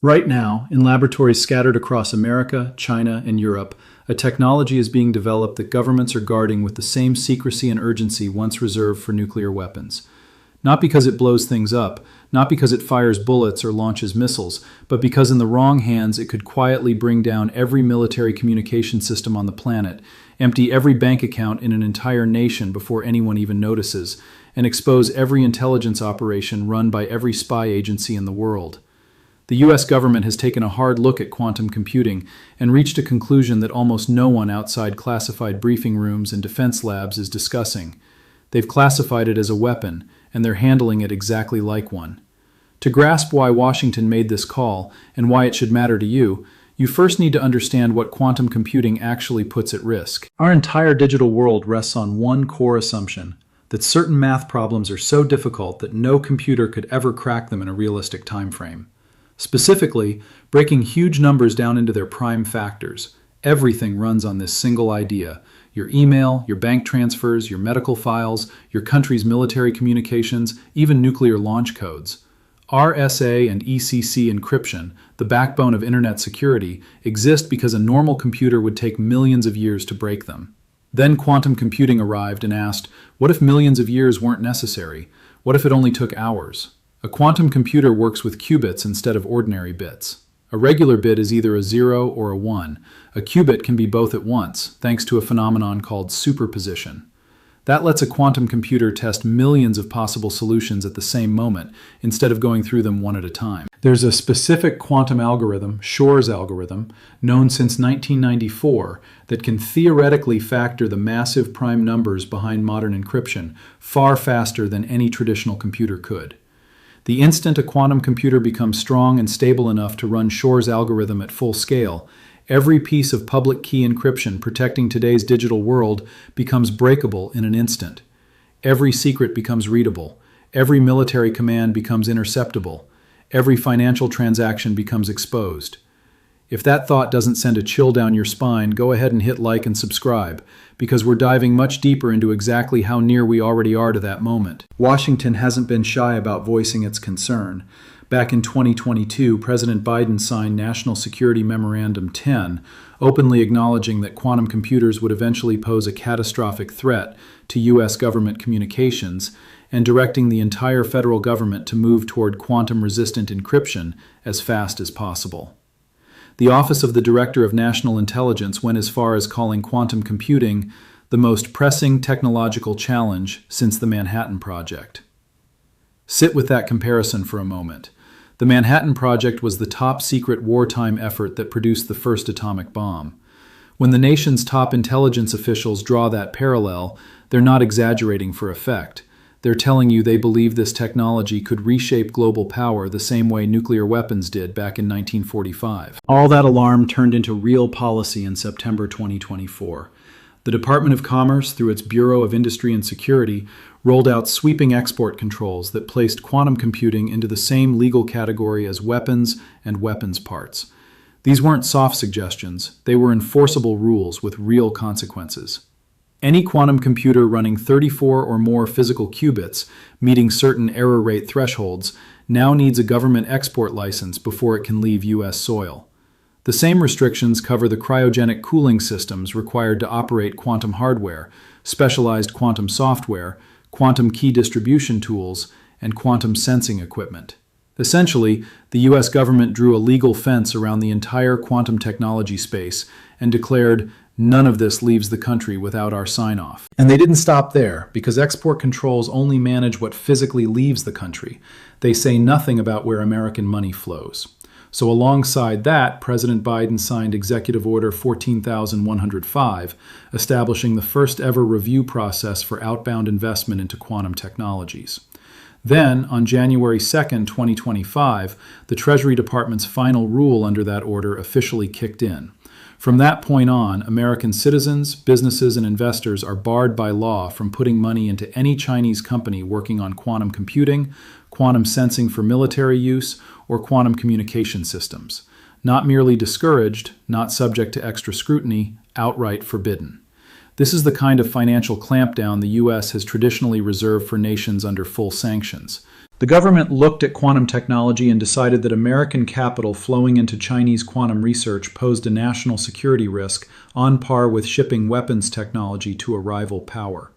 Right now, in laboratories scattered across America, China, and Europe, a technology is being developed that governments are guarding with the same secrecy and urgency once reserved for nuclear weapons. Not because it blows things up, not because it fires bullets or launches missiles, but because in the wrong hands it could quietly bring down every military communication system on the planet, empty every bank account in an entire nation before anyone even notices, and expose every intelligence operation run by every spy agency in the world. The US government has taken a hard look at quantum computing and reached a conclusion that almost no one outside classified briefing rooms and defense labs is discussing. They've classified it as a weapon, and they're handling it exactly like one. To grasp why Washington made this call and why it should matter to you, you first need to understand what quantum computing actually puts at risk. Our entire digital world rests on one core assumption, that certain math problems are so difficult that no computer could ever crack them in a realistic time frame. Specifically, breaking huge numbers down into their prime factors. Everything runs on this single idea. Your email, your bank transfers, your medical files, your country's military communications, even nuclear launch codes. RSA and ECC encryption, the backbone of internet security, exist because a normal computer would take millions of years to break them. Then quantum computing arrived and asked, what if millions of years weren't necessary? What if it only took hours? A quantum computer works with qubits instead of ordinary bits. A regular bit is either a 0 or a 1. A qubit can be both at once, thanks to a phenomenon called superposition. That lets a quantum computer test millions of possible solutions at the same moment, instead of going through them one at a time. There's a specific quantum algorithm, Shor's algorithm, known since 1994, that can theoretically factor the massive prime numbers behind modern encryption far faster than any traditional computer could. The instant a quantum computer becomes strong and stable enough to run Shor's algorithm at full scale, every piece of public key encryption protecting today's digital world becomes breakable in an instant. Every secret becomes readable. Every military command becomes interceptable. Every financial transaction becomes exposed. If that thought doesn't send a chill down your spine, go ahead and hit like and subscribe, because we're diving much deeper into exactly how near we already are to that moment. Washington hasn't been shy about voicing its concern. Back in 2022, President Biden signed National Security Memorandum 10, openly acknowledging that quantum computers would eventually pose a catastrophic threat to U.S. government communications, and directing the entire federal government to move toward quantum-resistant encryption as fast as possible. The Office of the Director of National Intelligence went as far as calling quantum computing the most pressing technological challenge since the Manhattan Project. Sit with that comparison for a moment. The Manhattan Project was the top-secret wartime effort that produced the first atomic bomb. When the nation's top intelligence officials draw that parallel, they're not exaggerating for effect. They're telling you they believe this technology could reshape global power the same way nuclear weapons did back in 1945. All that alarm turned into real policy in September 2024. The Department of Commerce, through its Bureau of Industry and Security, rolled out sweeping export controls that placed quantum computing into the same legal category as weapons and weapons parts. These weren't soft suggestions, they were enforceable rules with real consequences. Any quantum computer running 34 or more physical qubits, meeting certain error rate thresholds, now needs a government export license before it can leave U.S. soil. The same restrictions cover the cryogenic cooling systems required to operate quantum hardware, specialized quantum software, quantum key distribution tools, and quantum sensing equipment. Essentially, the U.S. government drew a legal fence around the entire quantum technology space and declared, none of this leaves the country without our sign-off. And they didn't stop there, because export controls only manage what physically leaves the country. They say nothing about where American money flows. So alongside that, President Biden signed Executive Order 14,105, establishing the first ever review process for outbound investment into quantum technologies. Then, on January 2, 2025, the Treasury Department's final rule under that order officially kicked in. From that point on, American citizens, businesses, and investors are barred by law from putting money into any Chinese company working on quantum computing, quantum sensing for military use, or quantum communication systems. Not merely discouraged, not subject to extra scrutiny, outright forbidden. This is the kind of financial clampdown the U.S. has traditionally reserved for nations under full sanctions. The government looked at quantum technology and decided that American capital flowing into Chinese quantum research posed a national security risk on par with shipping weapons technology to a rival power.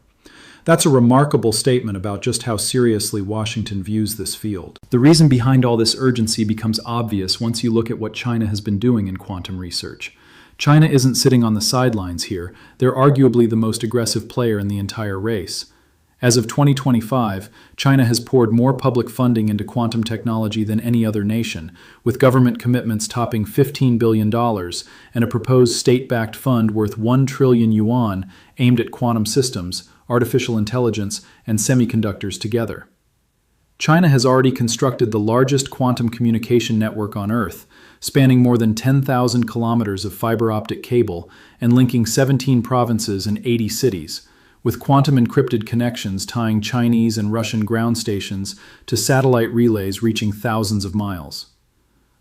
That's a remarkable statement about just how seriously Washington views this field. The reason behind all this urgency becomes obvious once you look at what China has been doing in quantum research. China isn't sitting on the sidelines here. They're arguably the most aggressive player in the entire race. As of 2025, China has poured more public funding into quantum technology than any other nation, with government commitments topping $15 billion and a proposed state-backed fund worth 1 trillion yuan aimed at quantum systems, artificial intelligence, and semiconductors together. China has already constructed the largest quantum communication network on Earth, spanning more than 10,000 kilometers of fiber optic cable and linking 17 provinces and 80 cities, with quantum encrypted connections tying Chinese and Russian ground stations to satellite relays reaching thousands of miles.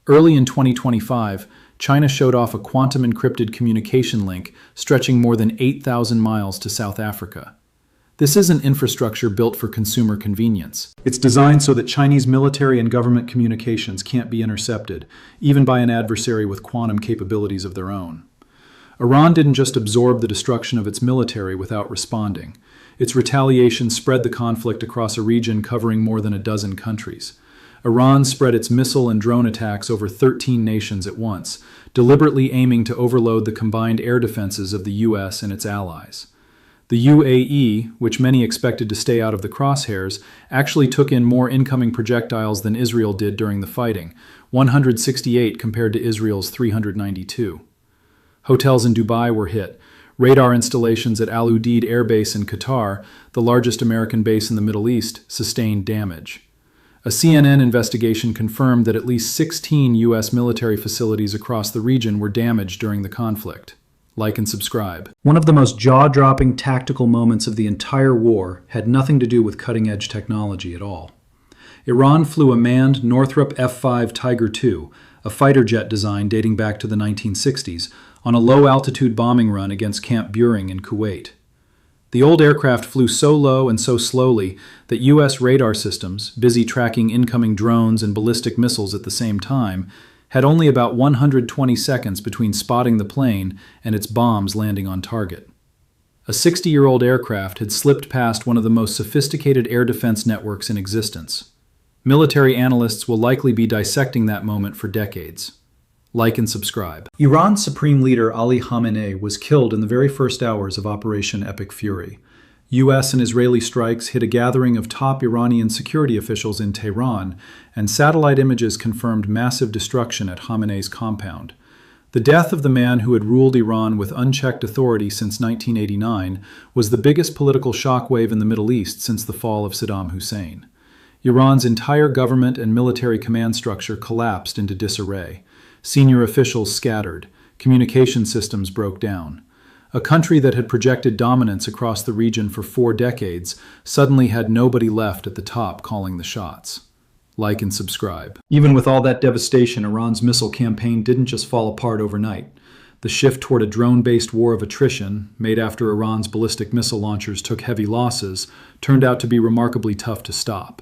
Early in 2025, China showed off a quantum encrypted communication link stretching more than 8,000 miles to South Africa. This isn't infrastructure built for consumer convenience. It's designed so that Chinese military and government communications can't be intercepted, even by an adversary with quantum capabilities of their own. Iran didn't just absorb the destruction of its military without responding. Its retaliation spread the conflict across a region covering more than a dozen countries. Iran spread its missile and drone attacks over 13 nations at once, deliberately aiming to overload the combined air defenses of the U.S. and its allies. The UAE, which many expected to stay out of the crosshairs, actually took in more incoming projectiles than Israel did during the fighting, 168 compared to Israel's 392. Hotels in Dubai were hit. Radar installations at Al Udeid Air Base in Qatar, the largest American base in the Middle East, sustained damage. A CNN investigation confirmed that at least 16 U.S. military facilities across the region were damaged during the conflict. Like and subscribe. One of the most jaw-dropping tactical moments of the entire war had nothing to do with cutting-edge technology at all. Iran flew a manned Northrop F-5 Tiger II, a fighter jet design dating back to the 1960s, on a low-altitude bombing run against Camp Buehring in Kuwait. The old aircraft flew so low and so slowly that U.S. radar systems, busy tracking incoming drones and ballistic missiles at the same time, had only about 120 seconds between spotting the plane and its bombs landing on target. A 60-year-old aircraft had slipped past one of the most sophisticated air defense networks in existence. Military analysts will likely be dissecting that moment for decades. Like and subscribe. Iran's supreme leader Ali Khamenei was killed in the very first hours of Operation Epic Fury. U.S. and Israeli strikes hit a gathering of top Iranian security officials in Tehran, and satellite images confirmed massive destruction at Khamenei's compound. The death of the man who had ruled Iran with unchecked authority since 1989 was the biggest political shockwave in the Middle East since the fall of Saddam Hussein. Iran's entire government and military command structure collapsed into disarray. Senior officials scattered. Communication systems broke down. A country that had projected dominance across the region for 4 decades suddenly had nobody left at the top calling the shots. Like and subscribe. Even with all that devastation, Iran's missile campaign didn't just fall apart overnight. The shift toward a drone-based war of attrition, made after Iran's ballistic missile launchers took heavy losses, turned out to be remarkably tough to stop.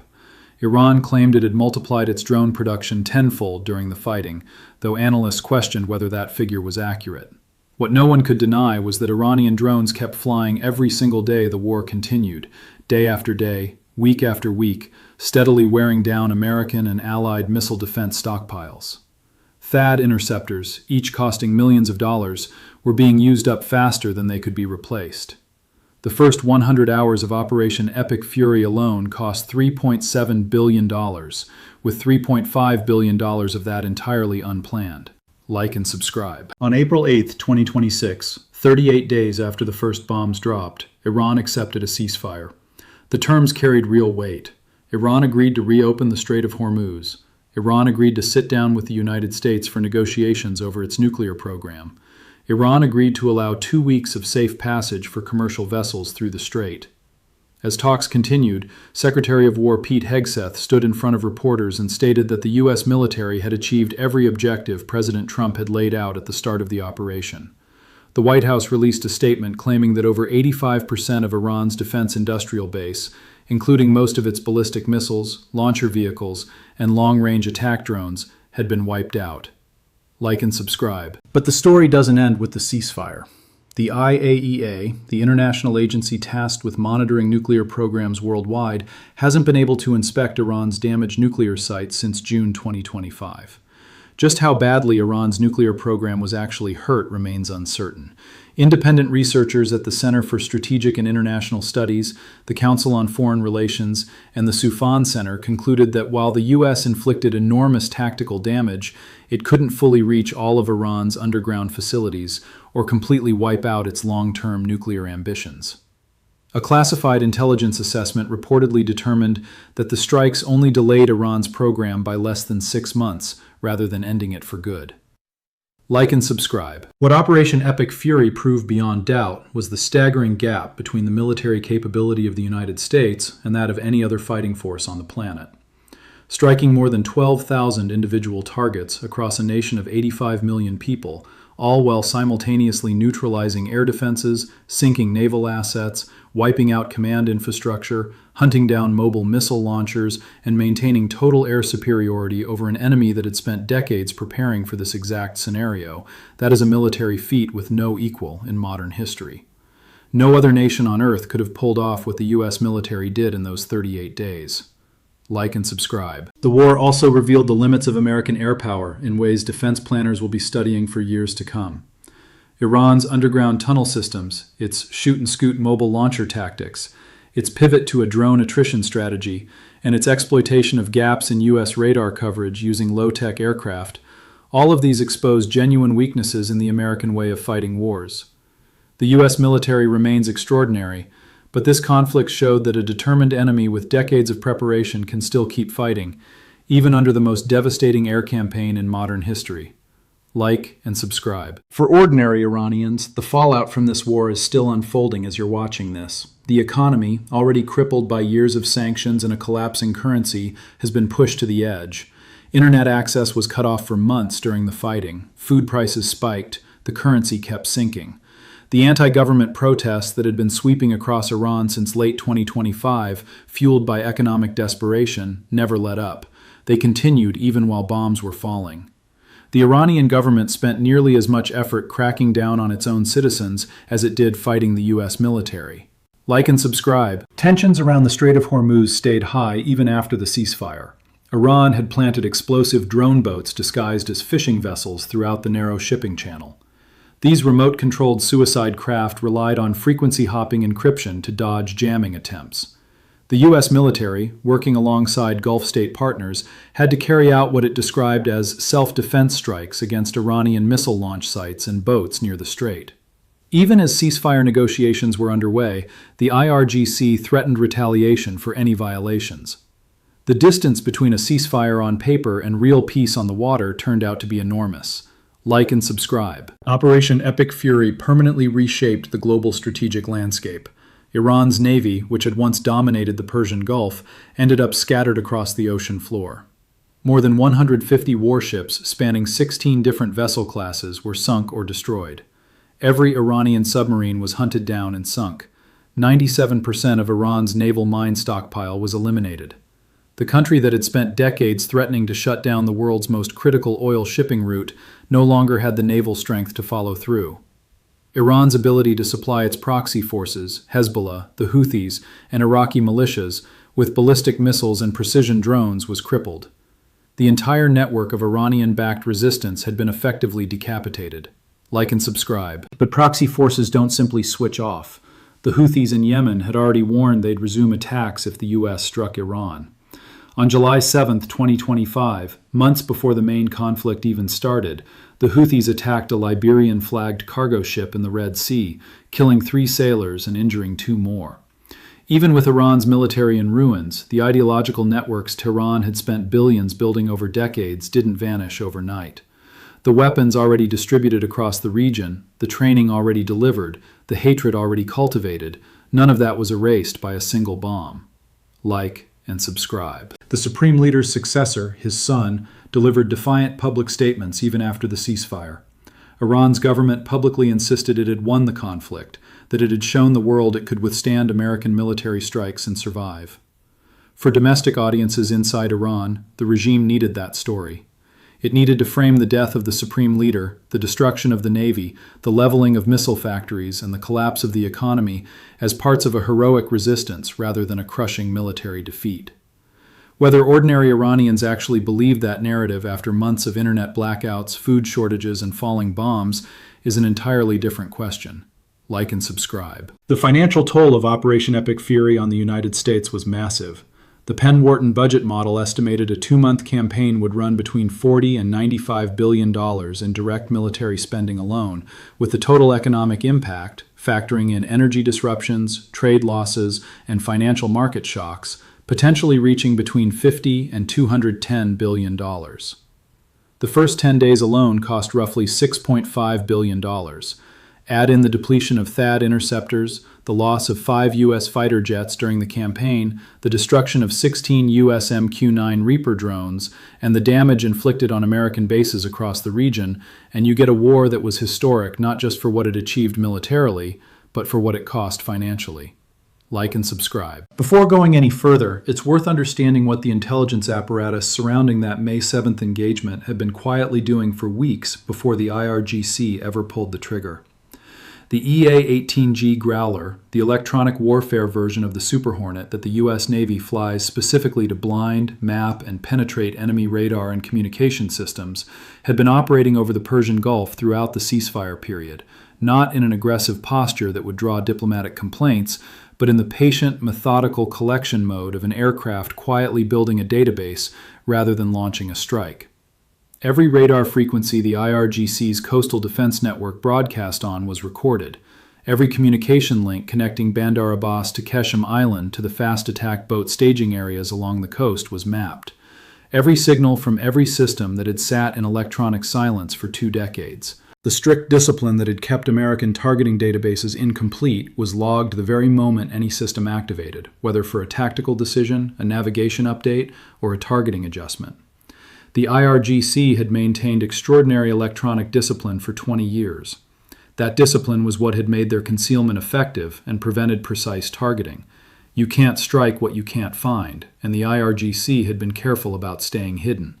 Iran claimed it had multiplied its drone production tenfold during the fighting, though analysts questioned whether that figure was accurate. What no one could deny was that Iranian drones kept flying every single day the war continued, day after day, week after week, steadily wearing down American and Allied missile defense stockpiles. THAAD interceptors, each costing millions of dollars, were being used up faster than they could be replaced. The first 100 hours of Operation Epic Fury alone cost $3.7 billion, with $3.5 billion of that entirely unplanned. Like and subscribe. On April 8, 2026, 38 days after the first bombs dropped, Iran accepted a ceasefire. The terms carried real weight. Iran agreed to reopen the Strait of Hormuz. Iran agreed to sit down with the United States for negotiations over its nuclear program. Iran agreed to allow 2 weeks of safe passage for commercial vessels through the strait. As talks continued, Secretary of War Pete Hegseth stood in front of reporters and stated that the U.S. military had achieved every objective President Trump had laid out at the start of the operation. The White House released a statement claiming that over 85% of Iran's defense industrial base, including most of its ballistic missiles, launcher vehicles, and long-range attack drones, had been wiped out. Like and subscribe. But the story doesn't end with the ceasefire. The IAEA, the international agency tasked with monitoring nuclear programs worldwide, hasn't been able to inspect Iran's damaged nuclear sites since June 2025. Just how badly Iran's nuclear program was actually hurt remains uncertain. Independent researchers at the Center for Strategic and International Studies, the Council on Foreign Relations, and the Soufan Center concluded that while the U.S. inflicted enormous tactical damage, it couldn't fully reach all of Iran's underground facilities or completely wipe out its long-term nuclear ambitions. A classified intelligence assessment reportedly determined that the strikes only delayed Iran's program by less than 6 months, rather than ending it for good. Like and subscribe. What Operation Epic Fury proved beyond doubt was the staggering gap between the military capability of the United States and that of any other fighting force on the planet. Striking more than 12,000 individual targets across a nation of 85 million people, all while simultaneously neutralizing air defenses, sinking naval assets, wiping out command infrastructure, hunting down mobile missile launchers, and maintaining total air superiority over an enemy that had spent decades preparing for this exact scenario. That is a military feat with no equal in modern history. No other nation on Earth could have pulled off what the U.S. military did in those 38 days. Like and subscribe. The war also revealed the limits of American air power in ways defense planners will be studying for years to come. Iran's underground tunnel systems, its shoot-and-scoot mobile launcher tactics, its pivot to a drone attrition strategy, and its exploitation of gaps in U.S. radar coverage using low-tech aircraft, all of these expose genuine weaknesses in the American way of fighting wars. The U.S. military remains extraordinary, but this conflict showed that a determined enemy with decades of preparation can still keep fighting, even under the most devastating air campaign in modern history. Like and subscribe. For ordinary Iranians, the fallout from this war is still unfolding as you're watching this. The economy, already crippled by years of sanctions and a collapsing currency, has been pushed to the edge. Internet access was cut off for months during the fighting. Food prices spiked. The currency kept sinking. The anti-government protests that had been sweeping across Iran since late 2025, fueled by economic desperation, never let up. They continued even while bombs were falling. The Iranian government spent nearly as much effort cracking down on its own citizens as it did fighting the U.S. military. Like and subscribe. Tensions around the Strait of Hormuz stayed high even after the ceasefire. Iran had planted explosive drone boats disguised as fishing vessels throughout the narrow shipping channel. These remote-controlled suicide craft relied on frequency-hopping encryption to dodge jamming attempts. The U.S. military, working alongside Gulf state partners, had to carry out what it described as self-defense strikes against Iranian missile launch sites and boats near the strait. Even as ceasefire negotiations were underway, the IRGC threatened retaliation for any violations. The distance between a ceasefire on paper and real peace on the water turned out to be enormous. Like and subscribe. Operation Epic Fury permanently reshaped the global strategic landscape. Iran's navy, which had once dominated the Persian Gulf, ended up scattered across the ocean floor. More than 150 warships spanning 16 different vessel classes were sunk or destroyed. Every Iranian submarine was hunted down and sunk. 97% of Iran's naval mine stockpile was eliminated. The country that had spent decades threatening to shut down the world's most critical oil shipping route no longer had the naval strength to follow through. Iran's ability to supply its proxy forces, Hezbollah, the Houthis, and Iraqi militias, with ballistic missiles and precision drones was crippled. The entire network of Iranian-backed resistance had been effectively decapitated. Like and subscribe. But proxy forces don't simply switch off. The Houthis in Yemen had already warned they'd resume attacks if the U.S. struck Iran. On July 7, 2025, months before the main conflict even started, the Houthis attacked a Liberian-flagged cargo ship in the Red Sea, killing 3 sailors and injuring 2 more. Even with Iran's military in ruins, the ideological networks Tehran had spent billions building over decades didn't vanish overnight. The weapons already distributed across the region, the training already delivered, the hatred already cultivated, none of that was erased by a single bomb. Like and subscribe. The Supreme Leader's successor, his son, delivered defiant public statements even after the ceasefire. Iran's government publicly insisted it had won the conflict, that it had shown the world it could withstand American military strikes and survive. For domestic audiences inside Iran, the regime needed that story. It needed to frame the death of the supreme leader, the destruction of the navy, the leveling of missile factories, and the collapse of the economy as parts of a heroic resistance rather than a crushing military defeat. Whether ordinary Iranians actually believed that narrative after months of internet blackouts, food shortages, and falling bombs is an entirely different question. Like and subscribe. The financial toll of Operation Epic Fury on the United States was massive. The Penn-Wharton budget model estimated a 2-month campaign would run between $40 and $95 billion in direct military spending alone, with the total economic impact, factoring in energy disruptions, trade losses, and financial market shocks, potentially reaching between $50 and $210 billion. The first 10 days alone cost roughly $6.5 billion. Add in the depletion of THAAD interceptors, the loss of 5 U.S. fighter jets during the campaign, the destruction of 16 U.S. MQ-9 Reaper drones, and the damage inflicted on American bases across the region, and you get a war that was historic not just for what it achieved militarily, but for what it cost financially. Like and subscribe. Before going any further, it's worth understanding what the intelligence apparatus surrounding that May 7th engagement had been quietly doing for weeks before the IRGC ever pulled the trigger. The EA-18G Growler, the electronic warfare version of the Super Hornet that the U.S. Navy flies specifically to blind, map, and penetrate enemy radar and communication systems, had been operating over the Persian Gulf throughout the ceasefire period, not in an aggressive posture that would draw diplomatic complaints, but in the patient, methodical collection mode of an aircraft quietly building a database rather than launching a strike. Every radar frequency the IRGC's coastal defense network broadcast on was recorded. Every communication link connecting Bandar Abbas to Keshem Island to the fast attack boat staging areas along the coast was mapped. Every signal from every system that had sat in electronic silence for 2 decades. The strict discipline that had kept American targeting databases incomplete was logged the very moment any system activated, whether for a tactical decision, a navigation update, or a targeting adjustment. The IRGC had maintained extraordinary electronic discipline for 20 years. That discipline was what had made their concealment effective and prevented precise targeting. You can't strike what you can't find, and the IRGC had been careful about staying hidden.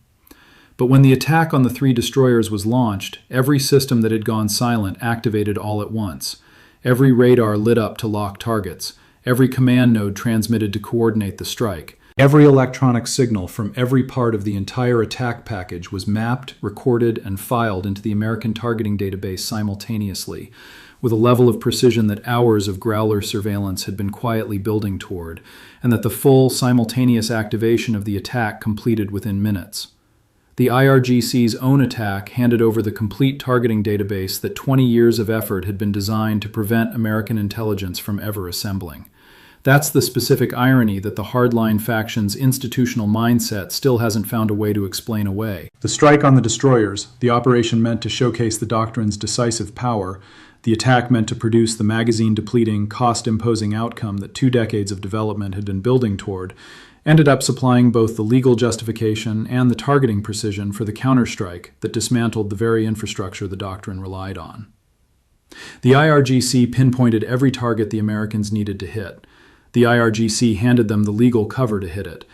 But when the attack on the 3 destroyers was launched, every system that had gone silent activated all at once. Every radar lit up to lock targets. Every command node transmitted to coordinate the strike. Every electronic signal from every part of the entire attack package was mapped, recorded, and filed into the American targeting database simultaneously, with a level of precision that hours of Growler surveillance had been quietly building toward, and that the full, simultaneous activation of the attack completed within minutes. The IRGC's own attack handed over the complete targeting database that 20 years of effort had been designed to prevent American intelligence from ever assembling. That's the specific irony that the hardline faction's institutional mindset still hasn't found a way to explain away. The strike on the destroyers, the operation meant to showcase the doctrine's decisive power, the attack meant to produce the magazine-depleting, cost-imposing outcome that 2 decades of development had been building toward, ended up supplying both the legal justification and the targeting precision for the counterstrike that dismantled the very infrastructure the doctrine relied on. The IRGC pinpointed every target the Americans needed to hit. The IRGC handed them the legal cover to hit it,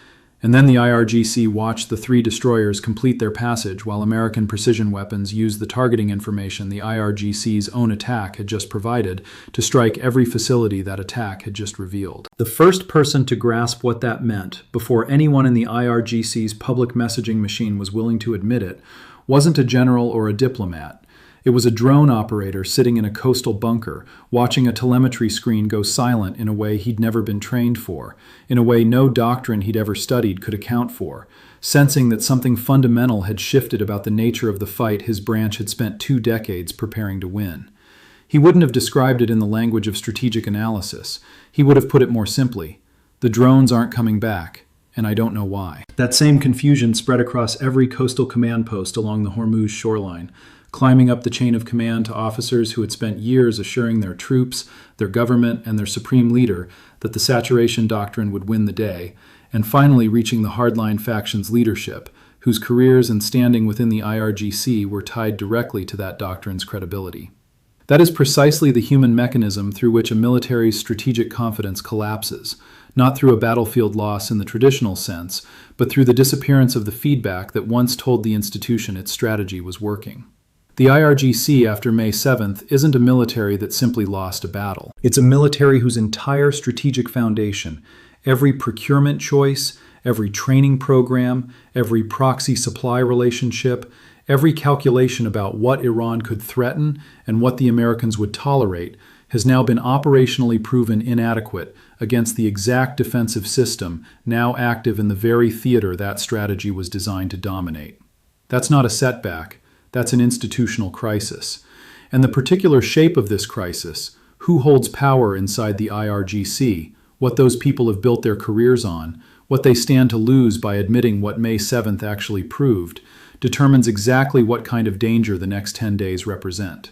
and then the IRGC watched the 3 destroyers complete their passage while American precision weapons used the targeting information the IRGC's own attack had just provided to strike every facility that attack had just revealed. The first person to grasp what that meant, before anyone in the IRGC's public messaging machine was willing to admit it, wasn't a general or a diplomat. It was a drone operator sitting in a coastal bunker, watching a telemetry screen go silent in a way he'd never been trained for, in a way no doctrine he'd ever studied could account for, sensing that something fundamental had shifted about the nature of the fight his branch had spent 2 decades preparing to win. He wouldn't have described it in the language of strategic analysis. He would have put it more simply. The drones aren't coming back, and I don't know why. That same confusion spread across every coastal command post along the Hormuz shoreline, climbing up the chain of command to officers who had spent years assuring their troops, their government, and their supreme leader that the saturation doctrine would win the day, and finally reaching the hardline faction's leadership, whose careers and standing within the IRGC were tied directly to that doctrine's credibility. That is precisely the human mechanism through which a military's strategic confidence collapses, not through a battlefield loss in the traditional sense, but through the disappearance of the feedback that once told the institution its strategy was working. The IRGC after May 7th isn't a military that simply lost a battle. It's a military whose entire strategic foundation, every procurement choice, every training program, every proxy supply relationship, every calculation about what Iran could threaten and what the Americans would tolerate has now been operationally proven inadequate against the exact defensive system now active in the very theater that strategy was designed to dominate. That's not a setback, that's an institutional crisis. And the particular shape of this crisis, who holds power inside the IRGC, what those people have built their careers on, what they stand to lose by admitting what May 7th actually proved, determines exactly what kind of danger the next 10 days represent.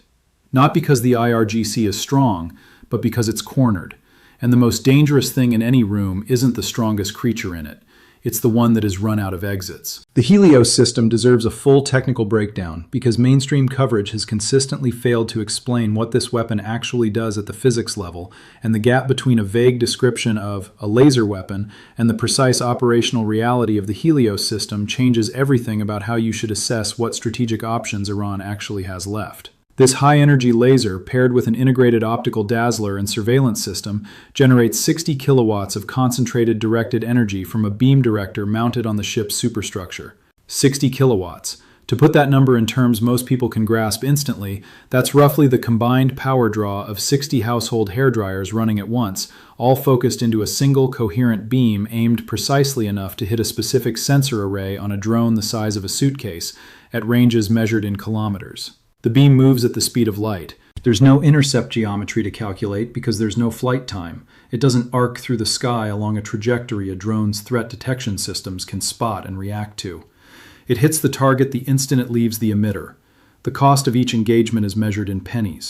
Not because the IRGC is strong, but because it's cornered. And the most dangerous thing in any room isn't the strongest creature in it. It's the one that has run out of exits. The Helios system deserves a full technical breakdown because mainstream coverage has consistently failed to explain what this weapon actually does at the physics level, and the gap between a vague description of a laser weapon and the precise operational reality of the Helios system changes everything about how you should assess what strategic options Iran actually has left. This high-energy laser, paired with an integrated optical dazzler and surveillance system, generates 60 kilowatts of concentrated directed energy from a beam director mounted on the ship's superstructure. 60 kilowatts. To put that number in terms most people can grasp instantly, that's roughly the combined power draw of 60 household hairdryers running at once, all focused into a single coherent beam aimed precisely enough to hit a specific sensor array on a drone the size of a suitcase, at ranges measured in kilometers. The beam moves at the speed of light. There's no intercept geometry to calculate because there's no flight time. It doesn't arc through the sky along a trajectory a drone's threat detection systems can spot and react to. It hits the target the instant it leaves the emitter. The cost of each engagement is measured in pennies.